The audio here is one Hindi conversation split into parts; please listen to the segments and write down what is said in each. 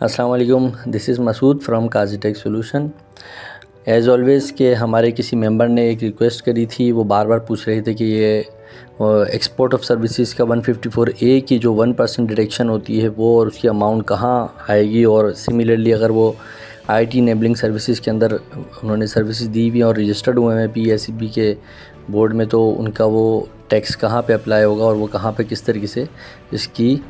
अस्सलाम वालेकुम, this is Masood from Kazi tech solution. As always के हमारे किसी मेंबर ने एक रिक्वेस्ट करी थी, वो बार बार पूछ रहे थे कि ये एक्सपोर्ट ऑफ सर्विसेज का 154A की जो 1% डिडक्शन होती है वो और उसकी अमाउंट कहाँ आएगी, और सिमिलरली अगर वो IT इनेबलिंग सर्विसेज के अंदर उन्होंने सर्विसेज दी हुई और रजिस्टर्ड हुए हैं PSEB के बोर्ड में, तो उनका वो टैक्स कहाँ पे अप्लाई होगा और वो कहाँ पे किस तरीके से इसकी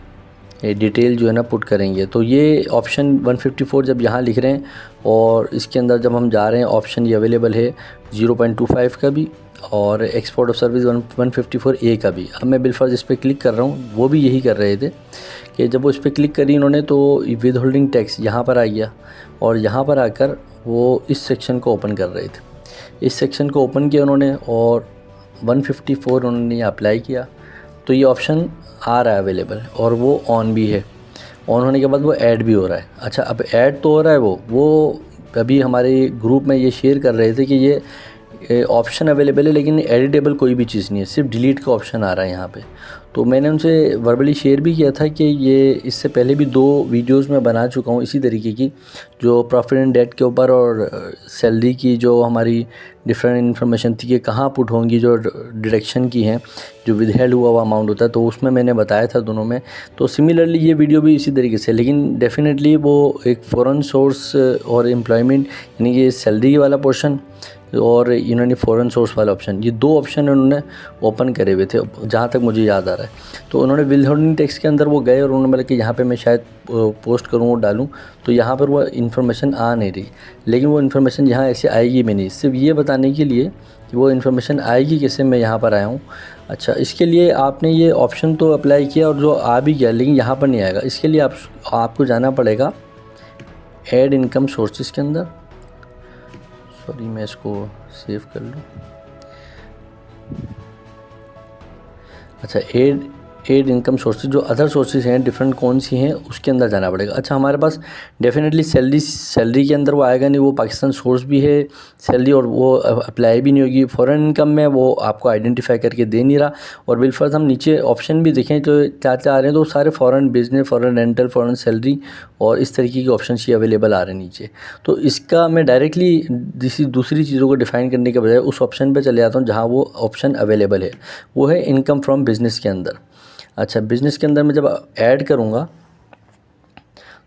डिटेल जो है ना पुट करेंगे। तो ये ऑप्शन 154 जब यहाँ लिख रहे हैं और इसके अंदर जब हम जा रहे हैं, ऑप्शन ये अवेलेबल है 0.25 का भी और एक्सपोर्ट ऑफ सर्विस 154A का भी। अब मैं बिलफर्ज इस पर क्लिक कर रहा हूँ, वो भी यही कर रहे थे कि जब वो इस पर क्लिक करी इन्होंने तो विद होल्डिंग टैक्स यहाँ पर आ गया और यहाँ पर आकर वो इस सेक्शन को ओपन कर रहे थे। इस सेक्शन को ओपन किया उन्होंने और 154 उन्होंने अप्लाई किया, तो ये ऑप्शन आ रहा है अवेलेबल और वो ऑन भी है। ऑन होने के बाद वो ऐड भी हो रहा है। अच्छा, अब ऐड तो हो रहा है, वो अभी हमारे ग्रुप में ये शेयर कर रहे थे कि ये ऑप्शन अवेलेबल है लेकिन एडिटेबल कोई भी चीज़ नहीं है, सिर्फ डिलीट का ऑप्शन आ रहा है यहाँ पे। तो मैंने उनसे वर्बली शेयर भी किया था कि ये इससे पहले भी 2 वीडियोस में बना चुका हूँ इसी तरीके की, जो प्रॉफिट एंड डेट के ऊपर और सैलरी की जो हमारी डिफरेंट इन्फॉर्मेशन थी कि कहाँ पुट होंगी, जो डिडक्शन की हैं, जो विदहेल्ड हुआ हुआ अमाउंट होता है, तो उसमें मैंने बताया था दोनों में। तो सिमिलरली ये वीडियो भी इसी तरीके से, लेकिन डेफिनेटली वो एक फॉरेन सोर्स और एम्प्लॉयमेंट यानी कि सैलरी वाला पोर्शन और इन्होंने फ़ॉरेन सोर्स वाला ऑप्शन, ये 2 ऑप्शन उन्होंने ओपन करे हुए थे जहाँ तक मुझे याद आ रहा है। तो उन्होंने विदहोल्डिंग टैक्स के अंदर वो गए और उन्होंने बोला कि यहाँ पे मैं शायद पोस्ट करूँ और डालूँ, तो यहाँ पर वो इन्फॉर्मेशन आ नहीं रही। लेकिन वो इन्फॉर्मेशन यहाँ ऐसे आएगी भी नहीं, सिर्फ ये बताने के लिए कि वो इन्फॉर्मेशन आएगी कैसे, मैं यहाँ पर आया हूँ। अच्छा, इसके लिए आपने ये ऑप्शन तो अप्लाई किया और जो आ भी गया, लेकिन यहाँ पर नहीं आएगा। इसके लिए आपको जाना पड़ेगा ऐड इनकम सोर्सेज के अंदर। सॉरी, मैं इसको सेव कर लूँ। अच्छा, एड इनकम सोर्सेज, जो अदर सोर्सेज हैं डिफरेंट कौन सी हैं उसके अंदर जाना पड़ेगा। अच्छा, हमारे पास डेफिनेटली सैलरी के अंदर वो आएगा नहीं, वो पाकिस्तान सोर्स भी है सैलरी और वो अप्लाई भी नहीं होगी। फॉरेन इनकम में वो आपको आइडेंटिफाई करके दे नहीं रहा। और बिलफर्ज हम नीचे ऑप्शन भी देखें तो क्या क्या आ रहे हैं, तो सारे foreign business, foreign rental, foreign salary और इस तरीके के ऑप्शन ही अवेलेबल आ रहे हैं नीचे। तो इसका मैं डायरेक्टली दूसरी चीज़ों को डिफ़ाइन करने के बजाय उस ऑप्शन पर चले जाता हूँ जहाँ वो ऑप्शन अवेलेबल है, वो है इनकम फ्रॉम बिज़नेस के अंदर। अच्छा, बिज़नेस के अंदर मैं जब ऐड करूँगा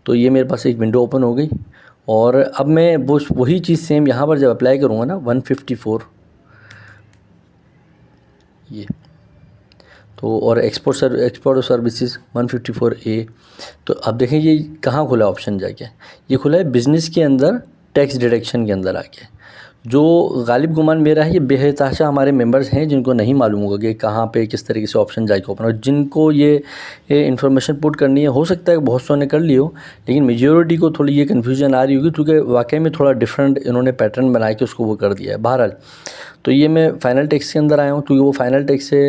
तो ये मेरे पास एक विंडो ओपन हो गई और अब मैं वही चीज़ सेम यहाँ पर जब अप्लाई करूँगा ना 154 ये तो, और एक्सपोर्ट ऑफ सर्विसेज 154A। तो अब देखें ये कहाँ खुला ऑप्शन जाके, ये खुला है बिज़नेस के अंदर टैक्स डिडक्शन के अंदर आके। जो गालिब गुमान मेरा है ये बेहताशा हमारे मेंबर्स हैं जिनको नहीं मालूम होगा कि कहाँ पे किस तरीके से ऑप्शन जाके ओपन, और जिनको ये इन्फॉर्मेशन पुट करनी है, हो सकता है बहुत सौ ने कर ली हो, लेकिन मेजॉरिटी को थोड़ी ये कन्फ्यूजन आ रही होगी क्योंकि वाकई में थोड़ा डिफरेंट इन्होंने पैटर्न बना के उसको वो कर दिया है। बहरहाल, तो ये मैं फ़ाइनल टैक्स के अंदर आया हूँ क्योंकि वो फ़ाइनल टैक्स से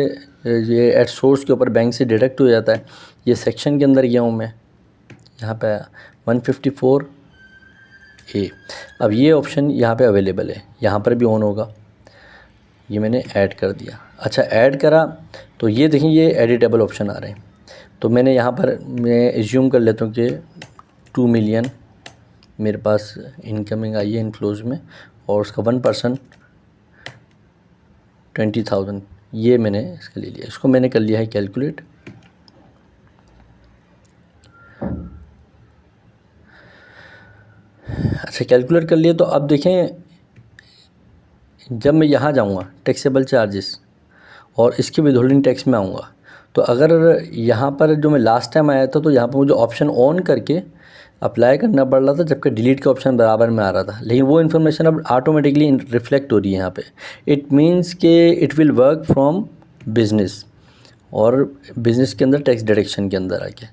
ये एट सोर्स के ऊपर बैंक से डिडक्ट हो जाता है। ये सेक्शन के अंदर गया हूँ मैं, यहाँ पे 154A। अब ये ऑप्शन यहाँ पे अवेलेबल है, यहाँ पर भी ऑन होगा। ये मैंने ऐड कर दिया। अच्छा, ऐड करा तो ये देखें ये एडिटेबल ऑप्शन आ रहे हैं। तो मैंने यहाँ पर मैं एज्यूम कर लेता हूँ कि 2 मिलियन मेरे पास इनकमिंग आई है इनफ्लोज में और उसका 1% 20,000 ये मैंने इसका ले लिया। इसको मैंने कर लिया है कैलकुलेट। अच्छा, कैलकुलेट कर लिया। तो अब देखें जब मैं यहाँ जाऊँगा टैक्सेबल चार्जेस और इसके विदहोल्डिंग टैक्स में आऊँगा, तो अगर यहाँ पर जो मैं लास्ट टाइम आया था तो यहाँ पर मुझे ऑप्शन ऑन करके अप्लाई करना पड़ रहा था जबकि डिलीट का ऑप्शन बराबर में आ रहा था, लेकिन वो इन्फॉर्मेशन अब ऑटोमेटिकली रिफ्लेक्ट हो रही है यहाँ पे। इट मीन्स के it will work from business और बिज़नेस के अंदर टैक्स डिडक्शन के अंदर आके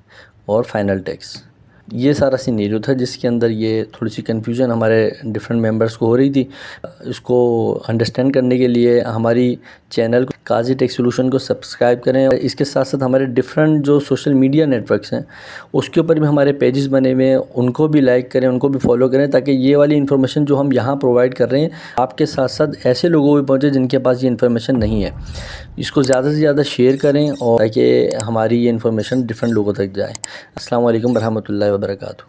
और फाइनल टैक्स। ये सारा सिनेरियो था जिसके अंदर ये थोड़ी सी कन्फ्यूजन हमारे डिफरेंट मेंबर्स को हो रही थी। इसको अंडरस्टैंड करने के लिए हमारी चैनल को काजी टेक सोल्यूशन को सब्सक्राइब करें। इसके साथ साथ हमारे डिफरेंट जो सोशल मीडिया नेटवर्क्स हैं उसके ऊपर भी हमारे पेजेस बने हुए हैं, उनको भी लाइक करें, उनको भी फॉलो करें, ताकि ये वाली इन्फॉर्मेशन जो हम यहाँ प्रोवाइड कर रहे हैं आपके साथ साथ ऐसे लोगों को भी पहुँचे जिनके पास ये इन्फॉर्मेशन नहीं है। इसको ज़्यादा से ज़्यादा शेयर करें और ताकि हमारी ये इन्फॉर्मेशन डिफरेंट लोगों तक जाए। अस्सलाम वालेकुम रहमतुल्लाहि व बरकातहू।